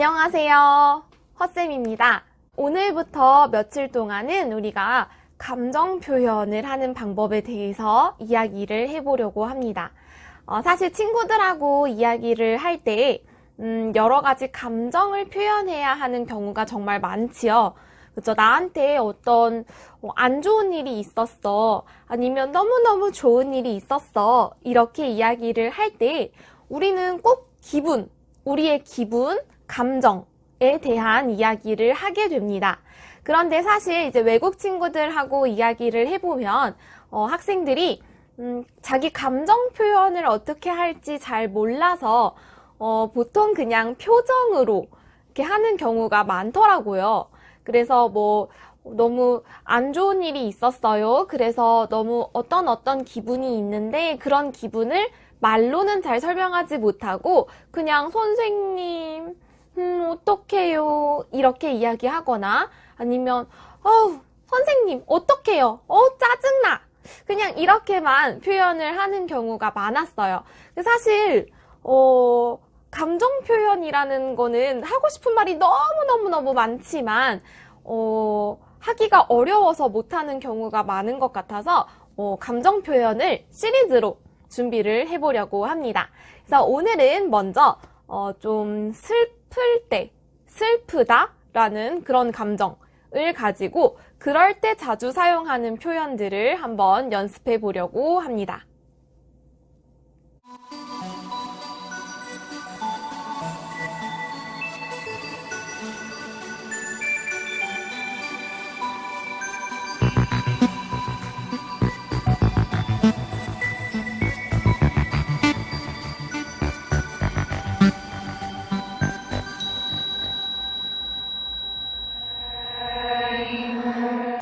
안녕하세요. 허쌤입니다. 오늘부터 며칠 동안은 우리가 감정 표현을 하는 방법에 대해서 이야기를 해보려고 합니다. 사실 친구들하고 이야기를 할 때 여러 가지 감정을 표현해야 하는 경우가 정말 많지요. 그쵸? 나한테 어떤 안 좋은 일이 있었어. 아니면 너무너무 좋은 일이 있었어. 이렇게 이야기를 할 때 우리는 꼭 우리의 기분, 감정에 대한 이야기를 하게 됩니다. 그런데 사실 이제 외국 친구들하고 이야기를 해보면 학생들이 자기 감정 표현을 어떻게 할지 잘 몰라서 보통 그냥 표정으로 이렇게 하는 경우가 많더라고요. 그래서 너무 안 좋은 일이 있었어요. 그래서 너무 어떤 기분이 있는데 그런 기분을 말로는 잘 설명하지 못하고 그냥 선생님, 어떡해요. 이렇게 이야기하거나 아니면 선생님, 어떡해요. 짜증나. 그냥 이렇게만 표현을 하는 경우가 많았어요. 사실 감정 표현이라는 거는 하고 싶은 말이 너무 많지만 하기가 어려워서 못하는 경우가 많은 것 같아서 감정 표현을 시리즈로 준비를 해보려고 합니다. 그래서 오늘은 먼저 좀 슬플 때, 슬프다라는 그런 감정을 가지고 그럴 때 자주 사용하는 표현들을 한번 연습해 보려고 합니다.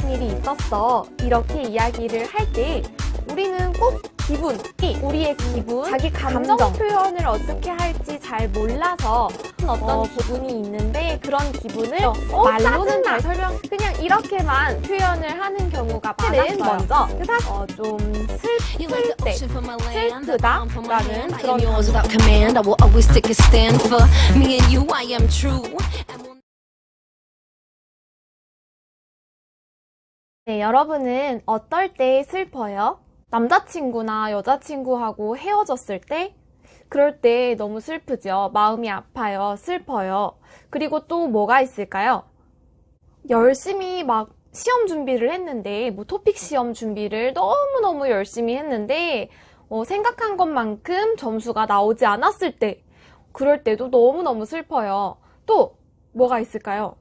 일이 있었어. 이렇게 이야기를 할 때 우리는 꼭 우리의 기분, 자기 감정 표현을 어떻게 할지 잘 몰라서 어떤 기분이 있는데 그런 기분을 말로는 잘 그냥 이렇게만 표현을 하는 경우가 많았어요. 먼저 좀 슬플 때, 슬프다라는 그런 네, 여러분은 어떨 때 슬퍼요? 남자친구나 여자친구하고 헤어졌을 때? 그럴 때 너무 슬프죠. 마음이 아파요. 슬퍼요. 그리고 또 뭐가 있을까요? 열심히 막 시험 준비를 했는데, 토픽 시험 준비를 너무너무 열심히 했는데, 생각한 것만큼 점수가 나오지 않았을 때, 그럴 때도 너무너무 슬퍼요. 또 뭐가 있을까요?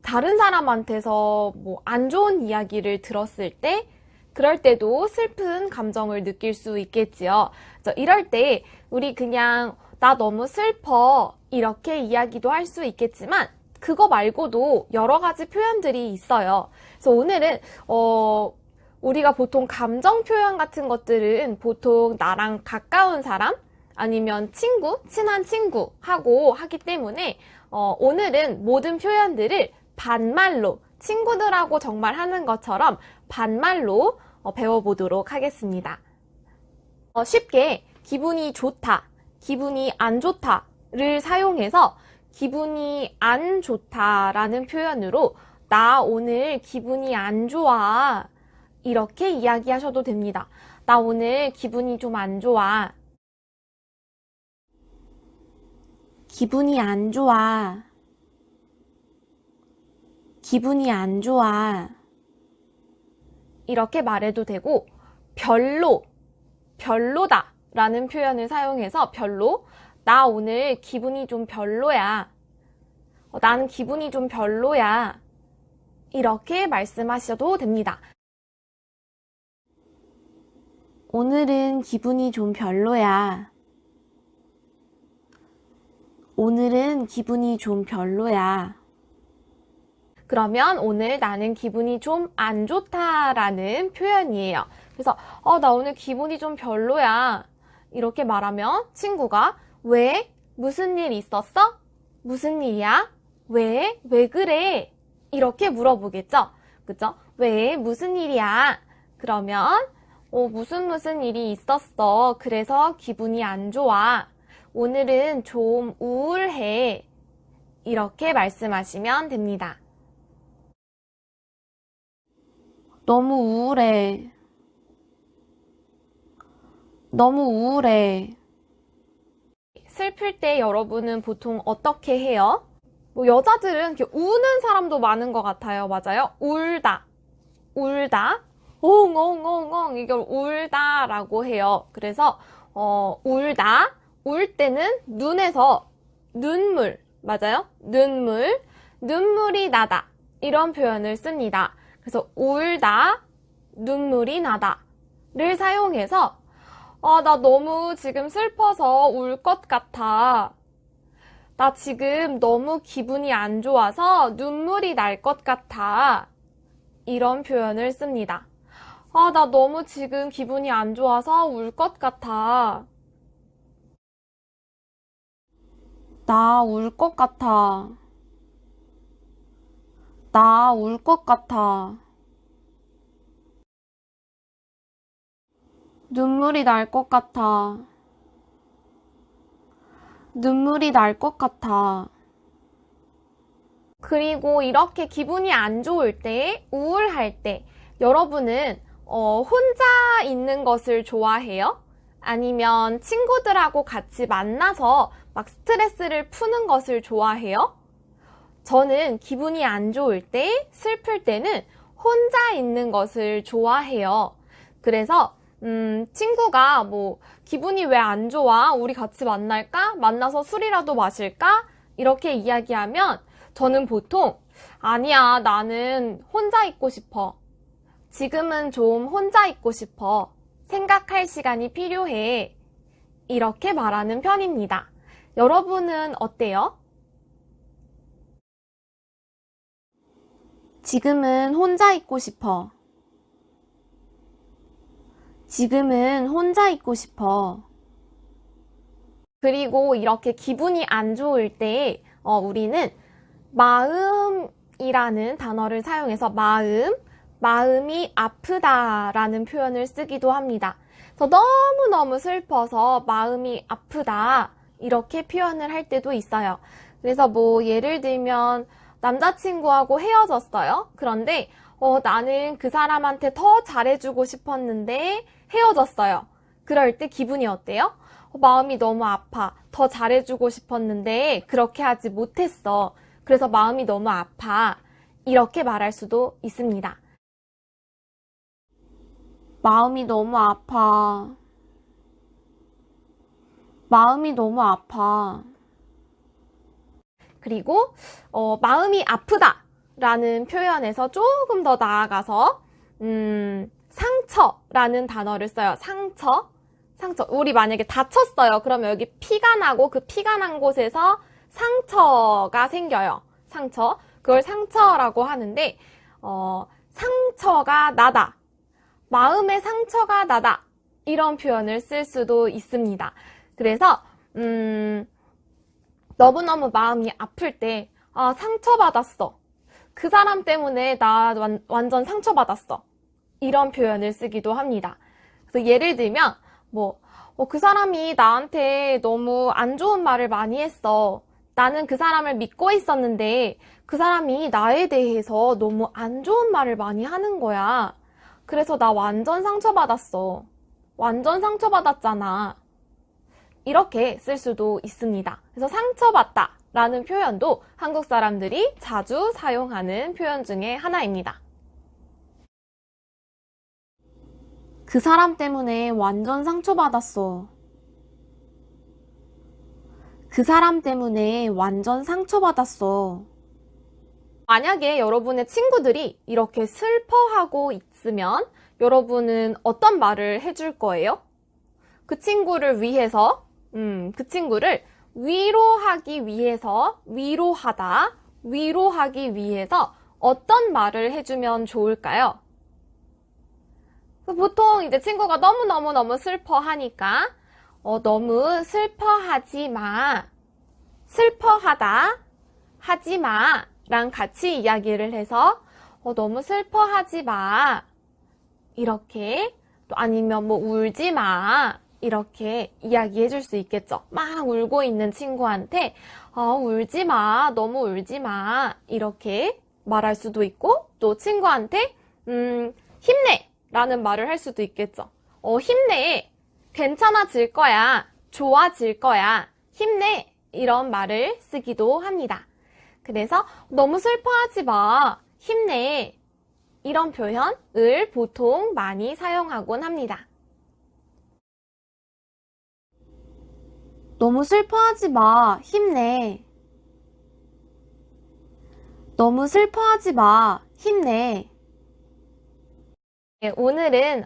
다른 사람한테서 안 좋은 이야기를 들었을 때 그럴 때도 슬픈 감정을 느낄 수 있겠지요. 그래서 이럴 때 우리 그냥 나 너무 슬퍼 이렇게 이야기도 할 수 있겠지만 그거 말고도 여러 가지 표현들이 있어요. 그래서 오늘은 우리가 보통 감정 표현 같은 것들은 보통 나랑 가까운 사람 아니면 친한 친구하고 하기 때문에 오늘은 모든 표현들을 반말로 친구들하고 정말 하는 것처럼 반말로 배워보도록 하겠습니다. 쉽게 기분이 좋다, 기분이 안 좋다를 사용해서 기분이 안 좋다라는 표현으로 나 오늘 기분이 안 좋아 이렇게 이야기하셔도 됩니다. 나 오늘 기분이 좀 안 좋아. 기분이 안 좋아. 기분이 안 좋아. 이렇게 말해도 되고 별로다 라는 표현을 사용해서 나 오늘 기분이 좀 별로야. 난 기분이 좀 별로야. 이렇게 말씀하셔도 됩니다. 오늘은 기분이 좀 별로야. 오늘은 기분이 좀 별로야. 그러면 오늘 나는 기분이 좀 안 좋다라는 표현이에요. 그래서 나 오늘 기분이 좀 별로야. 이렇게 말하면 친구가 왜? 무슨 일 있었어? 무슨 일이야? 왜? 왜 그래? 이렇게 물어보겠죠? 그죠? 왜? 무슨 일이야? 그러면 무슨 일이 있었어. 그래서 기분이 안 좋아. 오늘은 좀 우울해. 이렇게 말씀하시면 됩니다. 너무 우울해. 너무 우울해. 슬플 때 여러분은 보통 어떻게 해요? 뭐 여자들은 이렇게 우는 사람도 많은 것 같아요. 맞아요? 울다, 울다, 엉엉엉엉 이걸 울다라고 해요. 그래서 울다, 울 때는 눈에서 눈물, 맞아요? 눈물, 눈물이 나다 이런 표현을 씁니다. 그래서 울다, 눈물이 나다를 사용해서 나 너무 지금 슬퍼서 울 것 같아. 나 지금 너무 기분이 안 좋아서 눈물이 날 것 같아. 이런 표현을 씁니다. 나 너무 지금 기분이 안 좋아서 울 것 같아. 나 울 것 같아. 나 울 것 같아. 눈물이 날 것 같아. 눈물이 날 것 같아. 그리고 이렇게 기분이 안 좋을 때, 우울할 때, 여러분은 혼자 있는 것을 좋아해요? 아니면 친구들하고 같이 만나서 막 스트레스를 푸는 것을 좋아해요? 저는 기분이 안 좋을 때, 슬플 때는 혼자 있는 것을 좋아해요. 그래서 친구가 뭐 기분이 왜 안 좋아? 우리 같이 만날까? 만나서 술이라도 마실까? 이렇게 이야기하면 저는 보통 아니야, 나는 혼자 있고 싶어. 지금은 좀 혼자 있고 싶어. 생각할 시간이 필요해. 이렇게 말하는 편입니다. 여러분은 어때요? 지금은 혼자 있고 싶어. 지금은 혼자 있고 싶어. 그리고 이렇게 기분이 안 좋을 때 우리는 마음이라는 단어를 사용해서 마음이 아프다라는 표현을 쓰기도 합니다. 그래서 너무너무 슬퍼서 마음이 아프다 이렇게 표현을 할 때도 있어요. 그래서 뭐 예를 들면 남자친구하고 헤어졌어요. 그런데 나는 그 사람한테 더 잘해주고 싶었는데 헤어졌어요. 그럴 때 기분이 어때요? 마음이 너무 아파. 더 잘해주고 싶었는데 그렇게 하지 못했어. 그래서 마음이 너무 아파. 이렇게 말할 수도 있습니다. 마음이 너무 아파. 마음이 너무 아파. 그리고 마음이 아프다라는 표현에서 조금 더 나아가서 상처라는 단어를 써요. 상처. 우리 만약에 다쳤어요. 그러면 여기 피가 나고 그 피가 난 곳에서 상처가 생겨요. 상처. 그걸 상처라고 하는데 상처가 나다. 마음의 상처가 나다. 이런 표현을 쓸 수도 있습니다. 그래서 너무너무 마음이 아플 때 상처받았어. 그 사람 때문에 나 완전 상처받았어. 이런 표현을 쓰기도 합니다. 그래서 예를 들면 그 사람이 나한테 너무 안 좋은 말을 많이 했어. 나는 그 사람을 믿고 있었는데 그 사람이 나에 대해서 너무 안 좋은 말을 많이 하는 거야. 그래서 나 완전 상처받았어. 완전 상처받았잖아. 이렇게 쓸 수도 있습니다. 그래서 상처받다 라는 표현도 한국 사람들이 자주 사용하는 표현 중에 하나입니다. 그 사람 때문에 완전 상처받았어. 그 사람 때문에 완전 상처받았어. 만약에 여러분의 친구들이 이렇게 슬퍼하고 있으면 여러분은 어떤 말을 해줄 거예요? 그 친구를 위해서, 그 친구를 위로하기 위해서, 위로하기 위해서 어떤 말을 해주면 좋을까요? 보통 이제 친구가 너무 슬퍼하니까 너무 슬퍼하지 마. 슬퍼하다 하지 마. 랑 같이 이야기를 해서 너무 슬퍼하지 마. 이렇게 또 아니면 울지 마. 이렇게 이야기해 줄 수 있겠죠. 막 울고 있는 친구한테 울지 마, 너무 울지 마 이렇게 말할 수도 있고 또 친구한테 힘내 라는 말을 할 수도 있겠죠. 힘내, 괜찮아질 거야, 좋아질 거야, 힘내 이런 말을 쓰기도 합니다. 그래서 너무 슬퍼하지 마, 힘내 이런 표현을 보통 많이 사용하곤 합니다. 너무 슬퍼하지 마. 힘내. 너무 슬퍼하지 마. 힘내. 네, 오늘은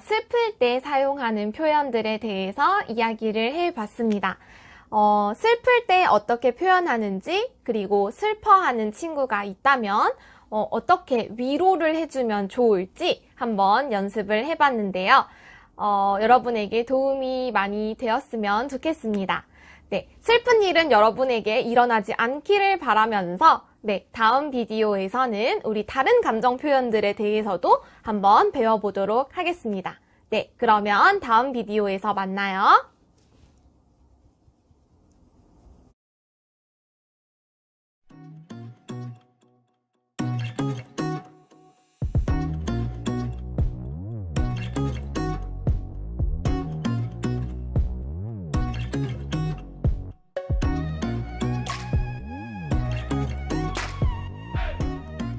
슬플 때 사용하는 표현들에 대해서 이야기를 해봤습니다. 슬플 때 어떻게 표현하는지, 그리고 슬퍼하는 친구가 있다면 어떻게 위로를 해주면 좋을지 한번 연습을 해봤는데요. 여러분에게 도움이 많이 되었으면 좋겠습니다. 네, 슬픈 일은 여러분에게 일어나지 않기를 바라면서 다음 비디오에서는 우리 다른 감정 표현들에 대해서도 한번 배워보도록 하겠습니다. 네, 그러면 다음 비디오에서 만나요.